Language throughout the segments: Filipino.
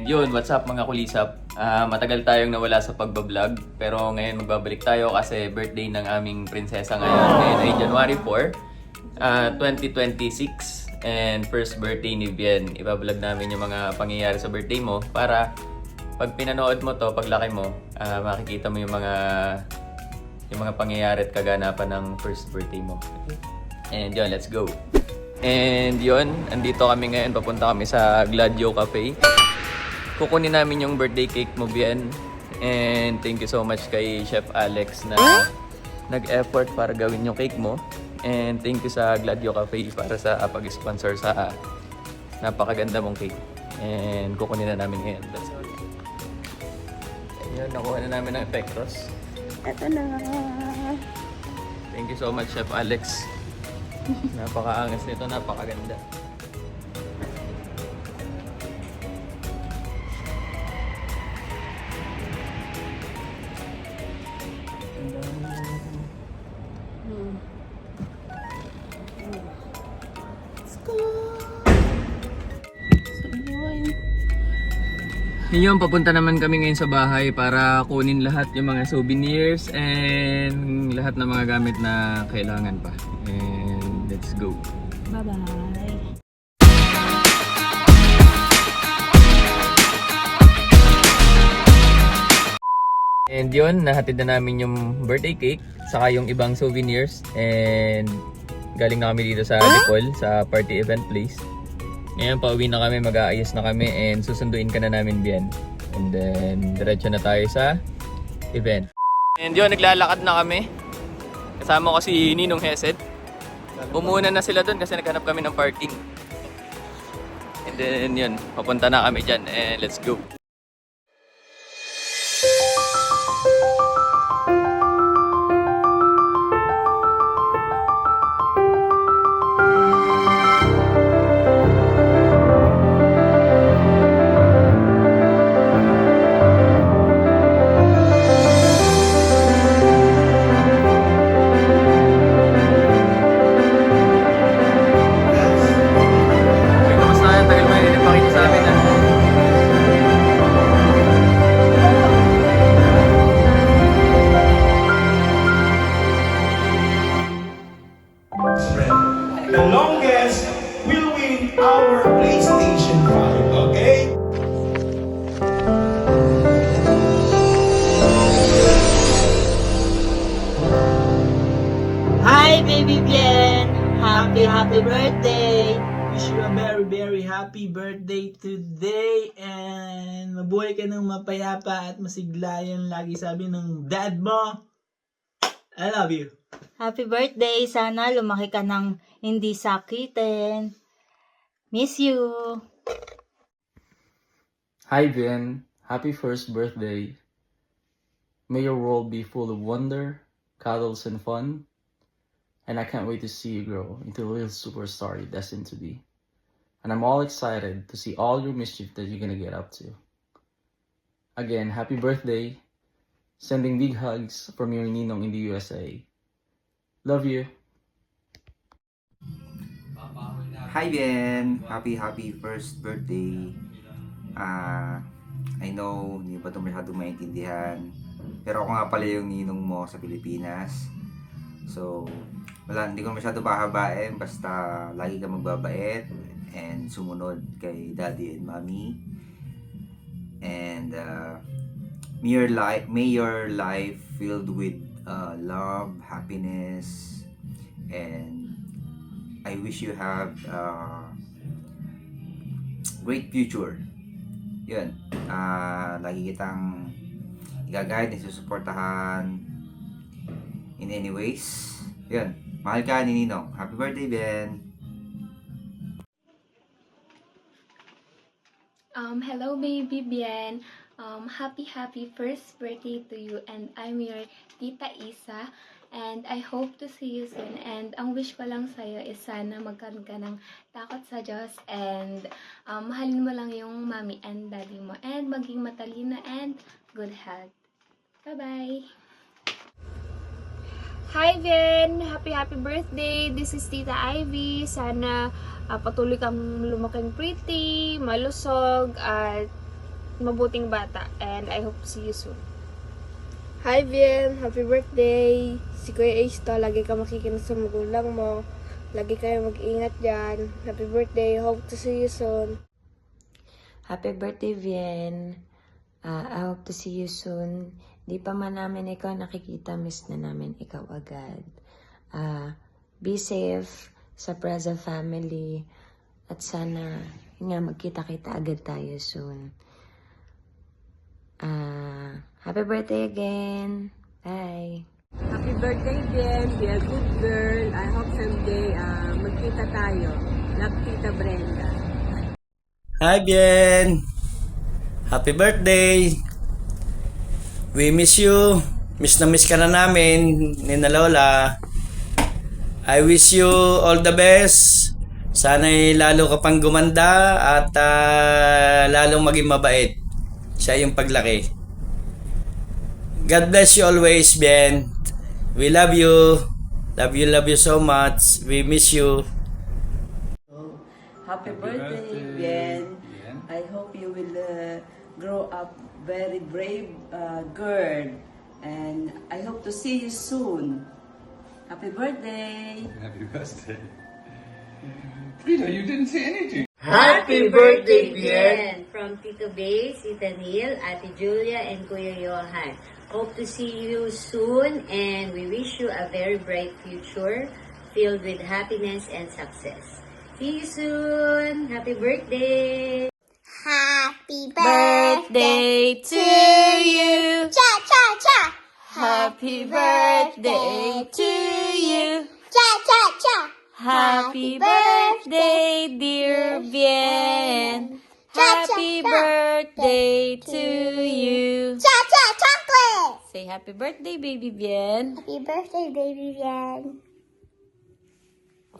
Yun, what's up mga kulisap? Matagal tayong nawala sa pagbablog, pero ngayon magbabalik tayo kasi birthday ng aming prinsesa ngayon. Ngayon ay January 4, 2026, and first birthday ni Bien. Ibablog namin yung mga pangyayari sa birthday mo para pag pinanood mo to, paglaki mo, makikita mo yung mga pangyayari at kaganapan ng first birthday mo. And yun, let's go! And yun, andito kami ngayon, papunta kami sa Gladio Cafe. Kukunin namin yung birthday cake mo, Bien. And thank you so much kay Chef Alex na nag-effort para gawin yung cake mo. And thank you sa Gladio Cafe para sa pag-sponsor sa napakaganda mong cake. And kukunin na namin ngayon. That's all. Ayun, nakuha na namin ang Pectos. Ito na. Thank you so much, Chef Alex. Napakaangas nito, napakaganda. Yun, papunta naman kami ngayon sa bahay para kunin lahat yung mga souvenirs and lahat ng mga gamit na kailangan pa. And let's go. Bye-bye. And yun, nahatid na namin yung birthday cake saka yung ibang souvenirs. And galing na kami dito sa Dipol, sa party event place. Ngayon, pauwi na kami, mag-aayos na kami, and susunduin ka na namin, Bien. And then, diretso na tayo sa event. And yun, naglalakad na kami. Kasama ko si Ninong Hesed. Umuna na sila doon kasi naghanap kami ng parking. And then, yun, papunta na kami dyan, and let's go. The longest will win our PlayStation 5, okay? Hi, baby Bien! Happy birthday! Wish you a very happy birthday today and mabuhay ka ng mapayapa at masiglayan lagi sabi ng dad mo. I love you. Happy birthday! Sana lumaki ka ng hindi sakitin. Miss you! Hi Ben, happy first birthday. May your world be full of wonder, cuddles and fun. And I can't wait to see you grow into the little superstar you're destined to be. And I'm all excited to see all your mischief that you're gonna get up to. Again, happy birthday. Sending big hugs from your ninong in the USA. Love you. Hi Ben! Happy first birthday. I know hindi pa ito masyadong maintindihan. Pero ako nga pala yung ninong mo sa Pilipinas. So, hindi ko masyado pahabain. Basta lagi ka magbabait and sumunod kay Daddy and Mommy. And may your life filled with love, happiness, and I wish you have great future. Yun, lagi kitang i-guide, isusuportahan in any ways. Yun, mahal ka ni Ninong. Happy birthday, Ben! Hello baby Bien. Happy first birthday to you, and I'm your Tita Isa, and I hope to see you soon. And ang wish ko lang sa'yo is sana magkaroon ka ng takot sa Diyos, and mahalin mo lang yung mommy and daddy mo, and maging matalino and good health. Bye-bye! Hi Vin! Happy birthday! This is Tita Ivy. Sana patuloy kang lumaking pretty, malusog, at mabuting bata. And I hope to see you soon. Hi, Bien! Happy birthday! Si Kuya Ace to, lagi ka makikinig sa magulang mo. Lagi kayo mag-ingat dyan. Happy birthday! Hope to see you soon. Happy birthday, Vien. I hope to see you soon. Di pa man namin ikaw nakikita, miss na namin ikaw agad. Be safe sa Preza family. At sana, nga magkita-kita agad tayo soon. Happy birthday again. Bye. Happy birthday, Bien. Be a good girl. I hope someday magkita tayo. Love, Tita Brenda. Hi, Bien! Happy birthday! We miss you. Miss na miss ka na namin, Nina Lola. I wish you all the best. Sana'y lalo ka pang gumanda at lalong maging mabait. Siya yung paglaki. God bless you always, Bien. We love you. Love you so much. We miss you. Happy birthday, Bien. I hope you will grow up very brave girl. And I hope to see you soon. Happy birthday. Happy birthday. Peter, you didn't say anything. Happy birthday, Bien! From Tito Bays, Tita Neil, Ate Julia, and Kuya Johan. Hope to see you soon, and we wish you a very bright future filled with happiness and success. See you soon! Happy birthday! Happy Birthday to you. Cha cha cha. Happy birthday to you. Cha cha cha. Happy birthday, dear Bien. Happy birthday to you. Cha cha chocolate. Say happy birthday, baby Bien. Happy birthday, baby Bien.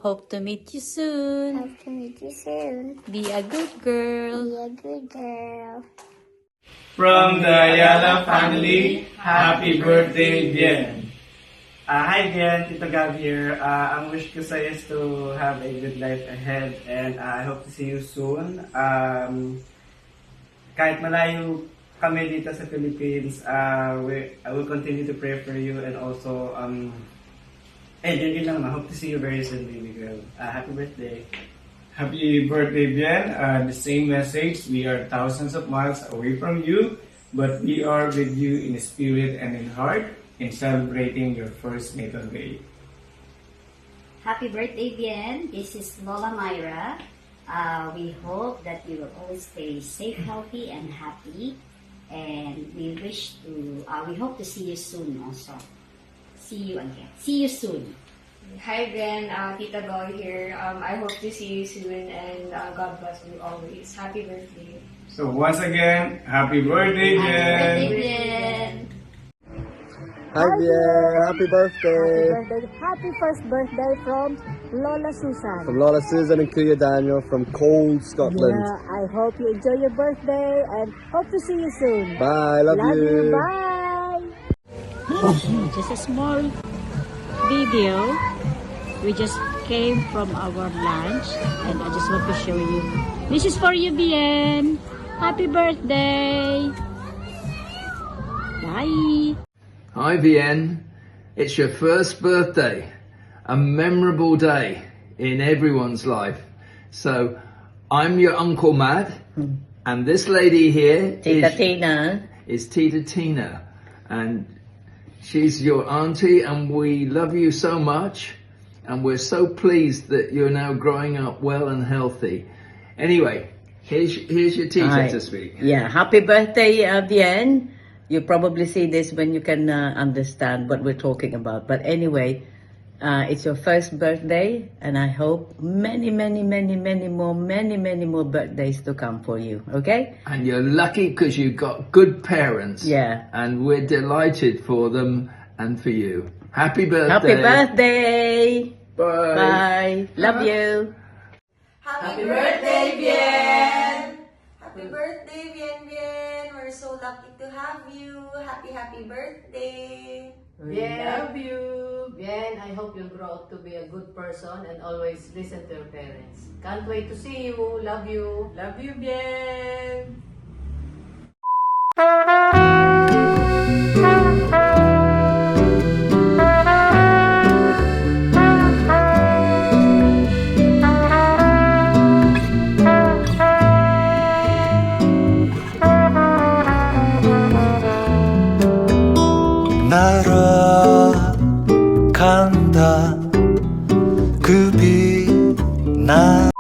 Hope to meet you soon. Hope to meet you soon. Be a good girl. Be a good girl. From the Ayala family, happy birthday, Bien. Hi, Bien. Tito Gab here. Ang wish ko sa'yo is to have a good life ahead and I hope to see you soon. Kahit malayo kami dito sa Philippines, I will continue to pray for you and also, yun lang. I hope to see you very soon, baby girl. Happy birthday. Happy birthday, Bien. The same message. We are thousands of miles away from you, but we are with you in spirit and in heart in celebrating your first natal day. Happy birthday, Bien. This is Lola Myra. We hope that you will always stay safe, healthy, and happy. And we hope to see you soon also. See you again. See you soon. Hi, Ben. Tita Goy here. I hope to see you soon and God bless you always. Happy birthday. So once again, happy birthday, Bien. Bien. Hi, Bien! Happy birthday! Happy first birthday from Lola Susan. From Lola Susan and Kuya Daniel from cold Scotland. I hope you enjoy your birthday and hope to see you soon. Bye! Love you! Bye! Just a small video. We just came from our lunch and I just want to show you. This is for you, Bien. Happy birthday. Bye. Hi, Bien. It's your first birthday. A memorable day in everyone's life. So, I'm your Uncle Matt, and this lady here is Tita Tina. And she's your auntie, and we love you so much. And we're so pleased that you're now growing up well and healthy. Anyway, here's your teacher to speak. Yeah, happy birthday, Bien. You probably see this when you can understand what we're talking about. But anyway, it's your first birthday, and I hope many more birthdays to come for you. Okay? And you're lucky because you've got good parents. Yeah. And we're delighted for them and for you. Happy birthday. Happy birthday. Bye. Bye. Love you. Happy birthday, Bien! Happy birthday, Bien. We're so lucky to have you. Happy birthday. We love you. Bien, I hope you'll grow up to be a good person and always listen to your parents. Can't wait to see you. Love you. Love you, Bien. 날아간다 그 빛나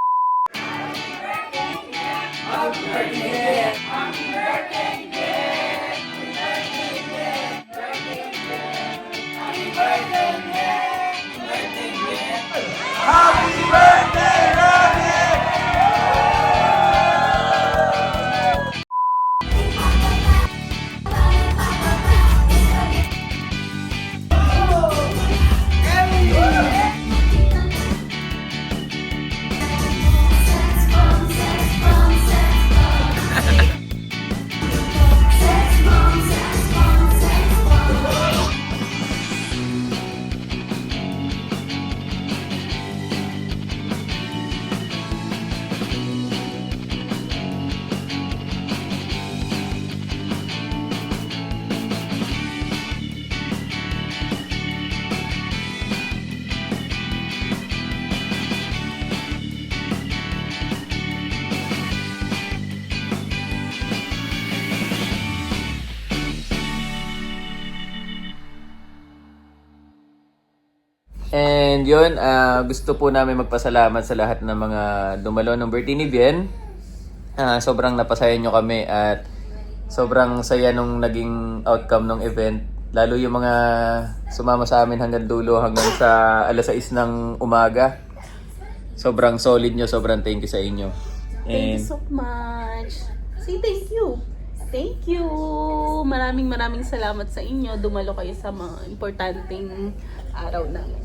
And yun, gusto po namin magpasalamat sa lahat ng mga dumalo ng birthday ni Bien. Sobrang napasaya nyo kami at sobrang saya nung naging outcome ng event. Lalo yung mga sumama sa amin hanggang dulo, hanggang sa alas 6 ng umaga. Sobrang solid nyo, sobrang thank you sa inyo. Thank you so much. Say thank you. Thank you. Maraming salamat sa inyo. Dumalo kayo sa mga importanteng araw namin.